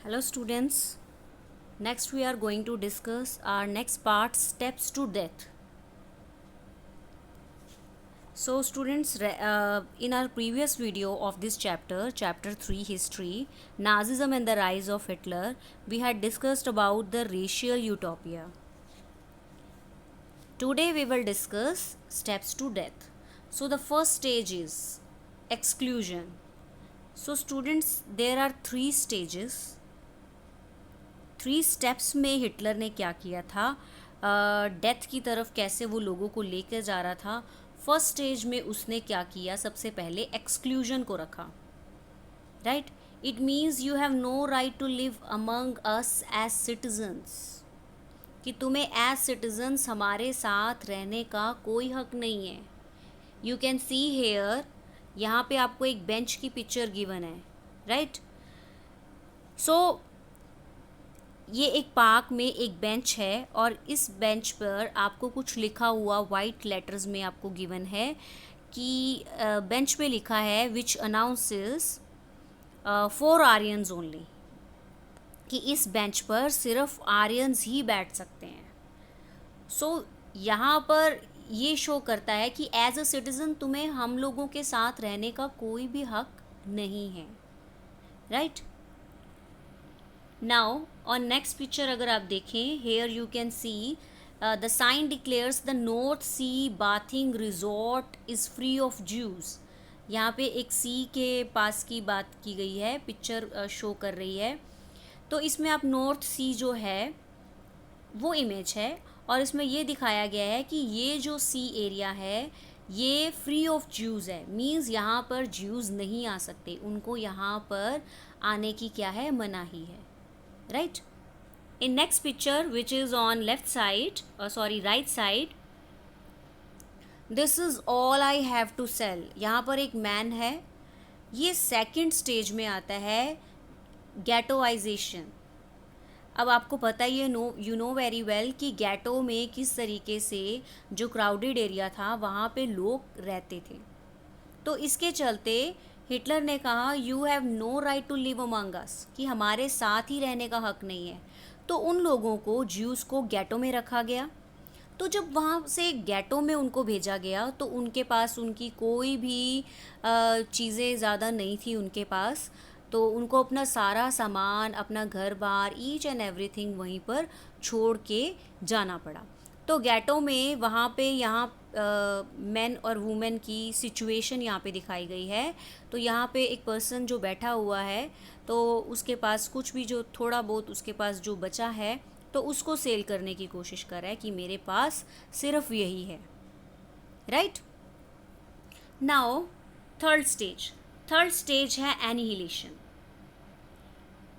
Hello students, next we are going to discuss our next part, steps to death. So students, in our previous video of this chapter 3 history, Nazism and the rise of Hitler, we had discussed about the racial utopia. Today we will discuss steps to death. So the first stage is exclusion. So students, there are 3 stages. 3 steps में Hitler ने क्या किया था, death की तरफ कैसे वो लोगों को लेकर जा रहा था. फर्स्ट स्टेज में उसने क्या किया, सबसे पहले एक्सक्लूजन को रखा. Right, it means you have no right to live among us as citizens, कि तुम्हें एज सिटीजन्स हमारे साथ रहने का कोई हक नहीं है. यू कैन सी हेयर, यहाँ पे आपको एक बेंच की पिक्चर गिवन है. राइट, सो ये एक पार्क में एक बेंच है और इस बेंच पर आपको कुछ लिखा हुआ वाइट लेटर्स में आपको गिवन है कि बेंच पे लिखा है विच अनाउंसेस फॉर आर्यंस ओनली, कि इस बेंच पर सिर्फ आर्यंस ही बैठ सकते हैं. सो यहाँ पर ये शो करता है कि एज अ सिटीज़न तुम्हें हम लोगों के साथ रहने का कोई भी हक नहीं है. Right, now on next picture अगर आप देखें, here you can see the sign declares the north sea bathing resort is free of Jews. यहाँ पे एक सी के पास की बात की गई है, पिक्चर शो कर रही है. तो इसमें आप नॉर्थ सी जो है वो इमेज है और इसमें ये दिखाया गया है कि ये जो सी एरिया है ये फ्री ऑफ ज्यूज़ है. मीन्स यहाँ पर ज्यूज़ नहीं आ सकते, उनको यहाँ पर आने की क्या है, मनाही है. Right, in next picture which is on left side, right side, this is all I have to sell. यहाँ पर एक मैन है, ये सेकंड स्टेज में आता है, गैटोइजेशन. अब आपको पता ही है, यू नो वेरी वेल कि गैटो में किस तरीके से जो क्राउडेड एरिया था वहाँ पे लोग रहते थे. तो इसके चलते हिटलर ने कहा you have no right to live among us, कि हमारे साथ ही रहने का हक नहीं है. तो उन लोगों को, ज्यूज़ को गैटो में रखा गया. तो जब वहाँ से गैटो में उनको भेजा गया तो उनके पास उनकी कोई भी चीज़ें ज़्यादा नहीं थी उनके पास. तो उनको अपना सारा सामान, अपना घर बार, ईच एंड एवरीथिंग वहीं पर छोड़ के जाना पड़ा. तो गैटो में वहाँ पे यहाँ मेन और वुमेन की सिचुएशन यहाँ पे दिखाई गई है. तो यहाँ पे एक पर्सन जो बैठा हुआ है तो उसके पास कुछ भी, जो थोड़ा बहुत उसके पास जो बचा है तो उसको सेल करने की कोशिश कर रहा है कि मेरे पास सिर्फ यही है. राइट, नाउ थर्ड स्टेज है एनिहिलेशन.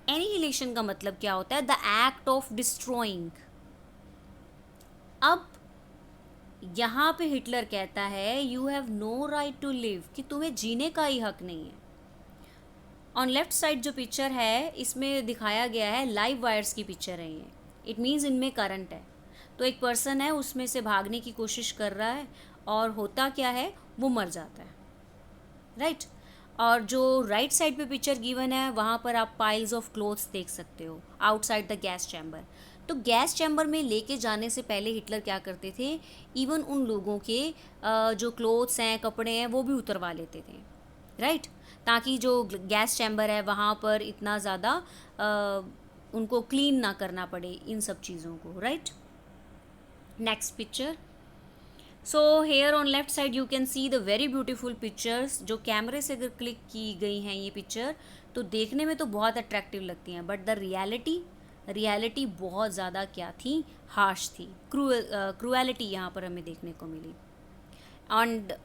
एनिहिलेशन का मतलब क्या होता है, द एक्ट ऑफ डिस्ट्रॉइंग. अब यहाँ पे हिटलर कहता है you have no right to live, कि तुम्हें जीने का ही हक नहीं है. ऑन लेफ्ट साइड जो पिक्चर है इसमें दिखाया गया है लाइव वायर्स की पिक्चर है ये. इट मीन्स इनमें करंट है. तो एक पर्सन है, उसमें से भागने की कोशिश कर रहा है और होता क्या है, वो मर जाता है. राइट, और जो राइट साइड पे पिक्चर गिवन है वहाँ पर आप पाइल्स ऑफ क्लोथ्स देख सकते हो आउटसाइड द गैस चैम्बर. तो गैस चैम्बर में लेके जाने से पहले हिटलर क्या करते थे, इवन उन लोगों के जो क्लोथ्स हैं, कपड़े हैं, वो भी उतरवा लेते थे. राइट, ताकि जो गैस चैम्बर है वहाँ पर इतना ज़्यादा उनको क्लीन ना करना पड़े इन सब चीज़ों को. Right, next picture. So here on left side you can see the very beautiful pictures, जो कैमरे से अगर क्लिक की गई हैं ये पिक्चर तो देखने में तो बहुत अट्रैक्टिव लगती हैं, बट द रियलिटी बहुत ज़्यादा क्या थी, हार्श थी. क्रूएलिटी यहाँ पर हमें देखने को मिली.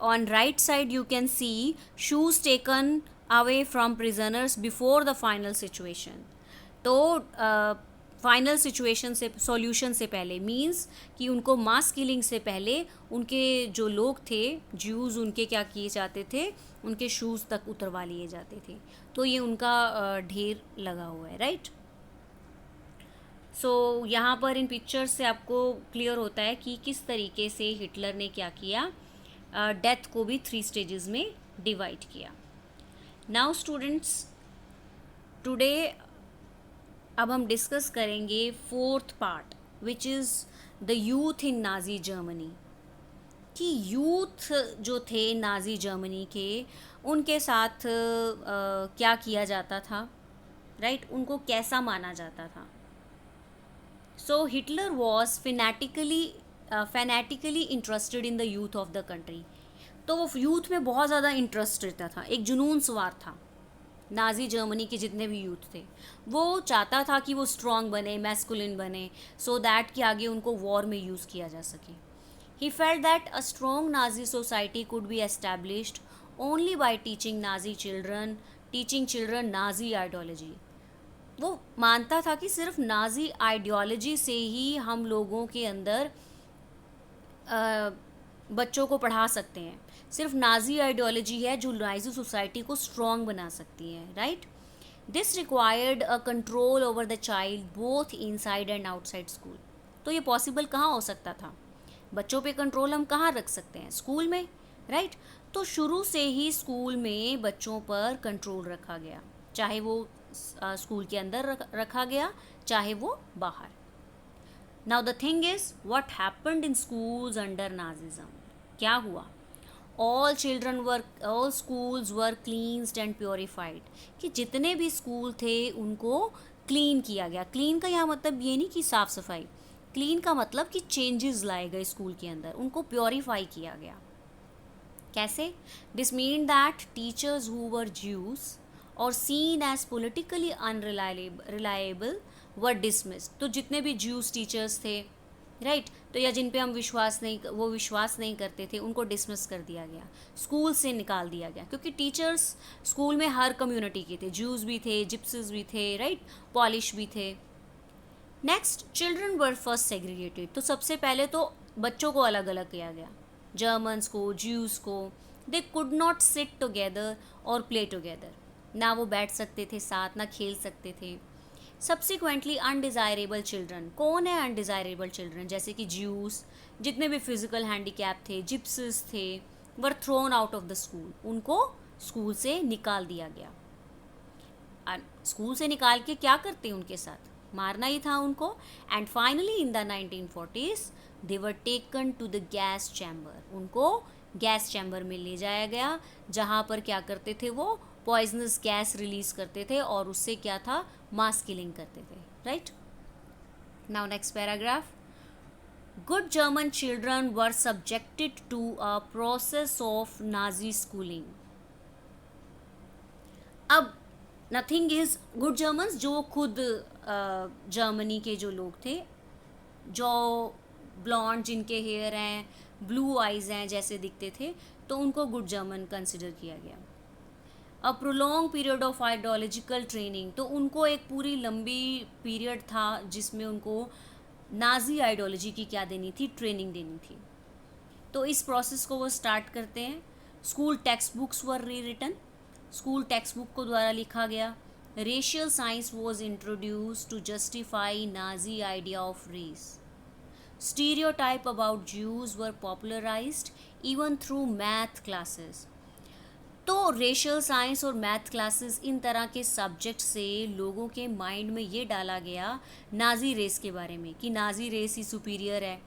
On right side you can see shoes taken away from prisoners before the final situation. तो फाइनल सिचुएशन से, सॉल्यूशन से पहले, मींस कि उनको मास किलिंग से पहले उनके जो लोग थे ज्यूज़, उनके क्या किए जाते थे, उनके शूज़ तक उतरवा लिए जाते थे. तो ये उनका ढेर लगा हुआ है. राइट, सो यहाँ पर इन पिक्चर्स से आपको क्लियर होता है कि किस तरीके से हिटलर ने क्या किया, डेथ को भी 3 स्टेजेस में डिवाइड किया. नाउ स्टूडेंट्स, टुडे अब हम डिस्कस करेंगे fourth part which is the youth in Nazi Germany, कि यूथ जो थे नाजी जर्मनी के उनके साथ क्या किया जाता था, राइट, उनको कैसा माना जाता था. So Hitler was fanatically interested in the youth of the country. तो वो यूथ में बहुत ज़्यादा इंटरेस्ट रहता था, एक जुनून सवार था. नाजी जर्मनी के जितने भी यूथ थे वो चाहता था कि वो स्ट्रॉन्ग बने, मैस्कुलिन बने, सो दैट कि आगे उनको वॉर में यूज़ किया जा सके. He felt that a strong Nazi society could be established only by teaching children Nazi ideology. वो मानता था कि सिर्फ नाजी आइडियोलॉजी से ही हम लोगों के अंदर बच्चों को पढ़ा सकते हैं. सिर्फ नाजी आइडियोलॉजी है जो नाजी सोसाइटी को स्ट्रॉन्ग बना सकती है, right. This required a control over the child both inside and outside school. तो ये पॉसिबल कहाँ हो सकता था? बच्चों पे कंट्रोल हम कहाँ रख सकते हैं? स्कूल में, राइट. तो शुरू से ही स्कूल में बच्चों पर कंट्रोल रखा गया, चाहे वो स्कूल के अंदर रखा गया चाहे वो बाहर. Now the thing is what happened in schools under Nazism. क्या हुआ? All schools were cleansed and purified. कि जितने भी स्कूल थे उनको क्लीन किया गया. क्लीन का यहाँ मतलब ये नहीं कि साफ सफाई, क्लीन का मतलब कि चेंजेस लाए गए स्कूल के अंदर, उनको प्योरीफाई किया गया. कैसे? This mean that teachers who were Jews और सीन एज पोलिटिकली अनरिलायबल वर डिसमिस्ड. तो जितने भी ज्यूज टीचर्स थे, राइट, तो या जिन पे हम विश्वास नहीं करते थे उनको डिसमिस कर दिया गया, स्कूल से निकाल दिया गया. क्योंकि टीचर्स स्कूल में हर कम्युनिटी के थे, ज्यूज भी थे, जिप्सिस भी थे, राइट, पॉलिश भी थे. Next, children were first segregated. तो सबसे पहले तो बच्चों को अलग अलग किया गया, जर्मन्स को, ज्यूज को. They could not sit together और प्ले टुगेदर. ना वो बैठ सकते थे साथ, ना खेल सकते थे. Subsequently undesirable children. कौन है अनडिज़ायरेबल चिल्ड्रन? जैसे कि ज्यूस, जितने भी फिजिकल हैंडीकैप थे, जिप्सिस थे, were thrown out of the school. उनको स्कूल से निकाल दिया गया. स्कूल से निकाल के क्या करते उनके साथ? मारना ही था उनको. And finally in the 1940s they were taken to the gas chamber. उनको गैस चैम्बर में ले जाया गया, जहाँ पर क्या करते थे वो पॉइजनस गैस रिलीज करते थे और उससे क्या था, मास किलिंग करते थे, right. Now next paragraph. Good German children were subjected to a process of Nazi schooling. अब नथिंग इज गुड जर्मन्स, जो खुद जर्मनी के जो लोग थे, जो ब्लॉन्ड, जिनके हेयर हैं, ब्लू आइज़ हैं, जैसे दिखते थे, तो उनको गुड जर्मन कंसिडर किया गया. A prolonged period of ideological training. तो उनको एक पूरी लंबी पीरियड था जिसमें उनको नाजी आइडियोलॉजी की क्या देनी थी, ट्रेनिंग देनी थी. तो इस प्रोसेस को वो स्टार्ट करते हैं. स्कूल टेक्स्ट बुक्स वर री रिटन. स्कूल टेक्स्ट बुक को द्वारा लिखा गया. Racial science was introduce to justify Nazi idea of race. Stereotype about Jews were popularised even through math classes. तो रेशियल साइंस और मैथ क्लासेस, इन तरह के सब्जेक्ट से लोगों के माइंड में ये डाला गया नाजी रेस के बारे में कि नाजी रेस ही सुपीरियर है.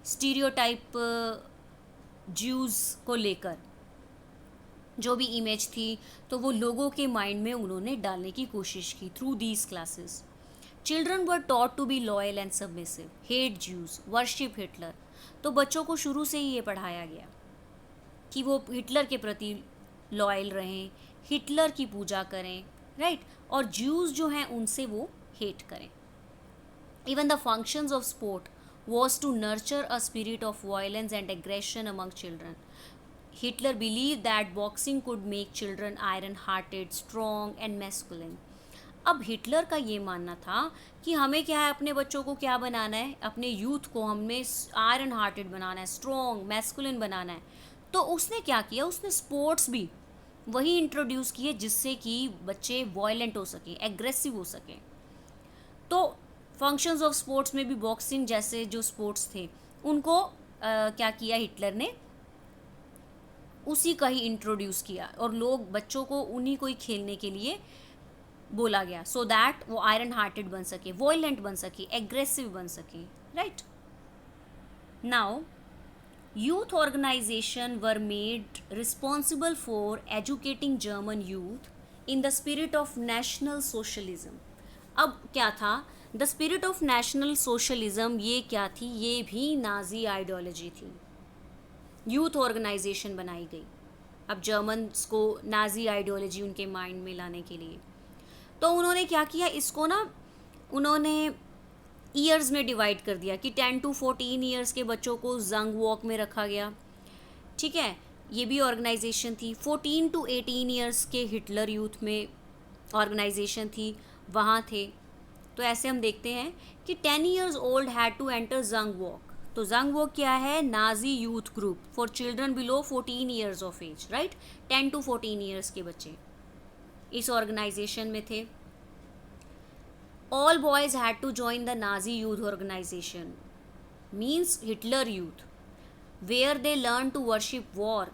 स्टीरियोटाइप ज्यूज़ को लेकर जो भी इमेज थी, तो वो लोगों के माइंड में उन्होंने डालने की कोशिश की through these classes. Children were taught to be loyal and submissive, hate Jews, worship Hitler. तो बच्चों को शुरू से ही ये पढ़ाया गया कि वो हिटलर के प्रति लॉयल रहें, हिटलर की पूजा करें, राइट, और ज्यूज़ जो हैं उनसे वो हेट करें. Even the functions of sport was to nurture a spirit of violence and aggression among children. Hitler believe that boxing could make children iron hearted, strong and masculine. अब Hitler का ये मानना था कि हमें क्या है, अपने बच्चों को क्या बनाना है, अपने यूथ को हमें आयरन हार्टेड बनाना है, स्ट्रॉन्ग मैस्कुलिन बनाना है. तो उसने क्या किया, उसने स्पोर्ट्स भी वही इंट्रोड्यूस किए जिससे कि बच्चे वॉयलेंट हो सकें, एग्रेसिव हो सकें. तो फंक्शंस ऑफ स्पोर्ट्स में भी बॉक्सिंग जैसे जो स्पोर्ट्स थे उनको क्या किया हिटलर ने, उसी का ही इंट्रोड्यूस किया और लोग बच्चों को उन्हीं को ही खेलने के लिए बोला गया, सो दैट वो आयरन हार्टेड बन सके, वॉयलेंट बन सके, एग्रेसिव बन सके, right. Now youth organization were made responsible for educating German youth in the spirit of national socialism. अब क्या था the spirit of national socialism? ये क्या थी? ये भी नाजी आइडियोलॉजी थी. यूथ ऑर्गेनाइजेशन बनाई गई अब जर्मन्स को नाजी आइडियोलॉजी उनके माइंड में लाने के लिए. तो उन्होंने क्या किया, इसको ना उन्होंने ईयर्स में डिवाइड कर दिया कि 10 to 14 ईयर्स के बच्चों को जंग वॉक में रखा गया. ठीक है, ये भी ऑर्गेनाइजेशन थी. 14 to 18 ईयर्स के हिटलर यूथ में ऑर्गेनाइजेशन थी, वहाँ थे. तो ऐसे हम देखते हैं कि 10 years old had to enter Jungvolk. तो जंग वॉक क्या है? Nazi youth group for children below 14 years of age, right. 10 to 14 years के बच्चे इस ऑर्गेनाइजेशन में थे. All boys had to join the Nazi youth organization, means Hitler Youth, where they learned to worship war,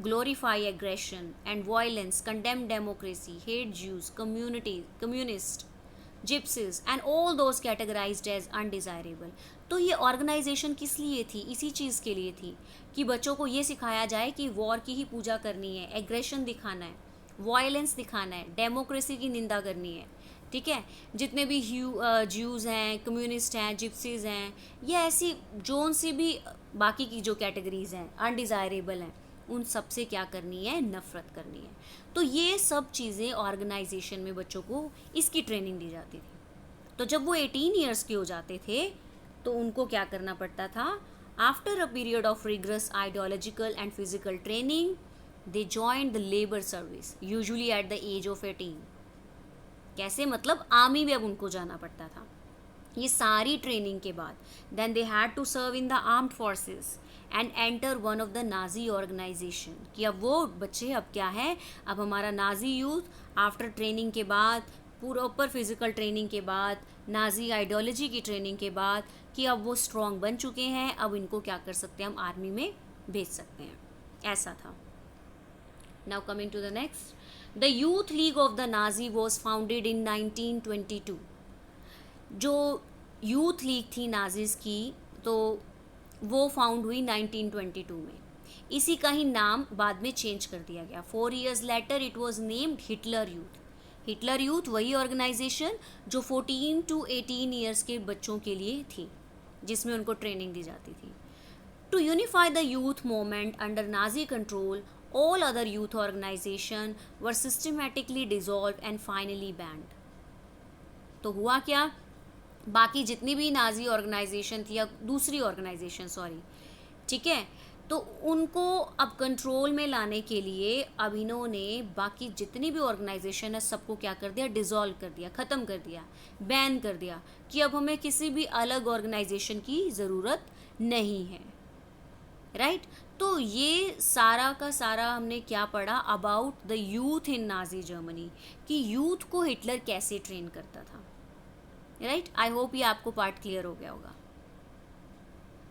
glorify aggression and violence, condemn democracy, hate Jews, communists, gypsies and all those categorized as undesirable. तो ये organisation किस लिए थी? इसी चीज़ के लिए थी कि बच्चों को ये सिखाया जाए कि वॉर की ही पूजा करनी है, एग्रेशन दिखाना है, वायलेंस दिखाना है, डेमोक्रेसी की निंदा करनी है. ठीक है, जितने भी ज्यूज़ हैं, कम्युनिस्ट हैं, जिप्सीज़ हैं, या ऐसी जोन सी भी बाकी की जो कैटेगरीज़ हैं अनडिज़ायरेबल हैं, उन सब से क्या करनी है? नफ़रत करनी है. तो ये सब चीज़ें ऑर्गेनाइजेशन में बच्चों को इसकी ट्रेनिंग दी जाती थी. तो जब वो 18 ईयर्स के हो जाते थे तो उनको क्या करना पड़ता था? After a period of rigorous ideological and physical training they joined the labour service usually at the age of 18. कैसे? मतलब आर्मी में अब उनको जाना पड़ता था. ये सारी ट्रेनिंग के बाद then they had to serve in the armed forces and enter one of the Nazi organisation. कि अब वो बच्चे अब क्या है, अब हमारा नाजी यूथ आफ्टर ट्रेनिंग के बाद, प्रॉपर फिजिकल ट्रेनिंग के बाद, नाजी आइडियोलॉजी की ट्रेनिंग के बाद, कि अब वो स्ट्रॉन्ग बन चुके हैं, अब इनको क्या कर सकते हैं? हम आर्मी में भेज सकते हैं. ऐसा था. Now coming to the next. The Youth League of the Nazi was founded in 1922. जो यूथ लीग थी नाजीज़ की, तो वो फाउंड हुई 1922 में. इसी का ही नाम बाद में चेंज कर दिया गया. 4 years later it was named Hitler youth. Hitler youth वही ऑर्गेनाइजेशन जो 14 to 18 ईयर्स के बच्चों के लिए थी, जिसमें उनको ट्रेनिंग दी जाती थी. To unify the youth movement under Nazi control, all other youth organization were systematically dissolved and finally banned. तो हुआ क्या? बाकी जितनी भी नाजी ऑर्गेनाइजेशन थी या दूसरी ऑर्गेनाइजेशन, सॉरी, ठीक है, तो उनको अब कंट्रोल में लाने के लिए अब इन्होंने बाकी जितनी भी ऑर्गेनाइजेशन है सबको क्या कर दिया? डिसॉल्व कर दिया, ख़त्म कर दिया, बैन कर दिया कि अब हमें किसी भी अलग ऑर्गेनाइजेशन की ज़रूरत नहीं है, राइट. तो ये सारा का सारा हमने क्या पढ़ा? About the youth in Nazi Germany, कि यूथ को हिटलर कैसे ट्रेन करता था, राइट. आई होप ये आपको पार्ट क्लियर हो गया होगा.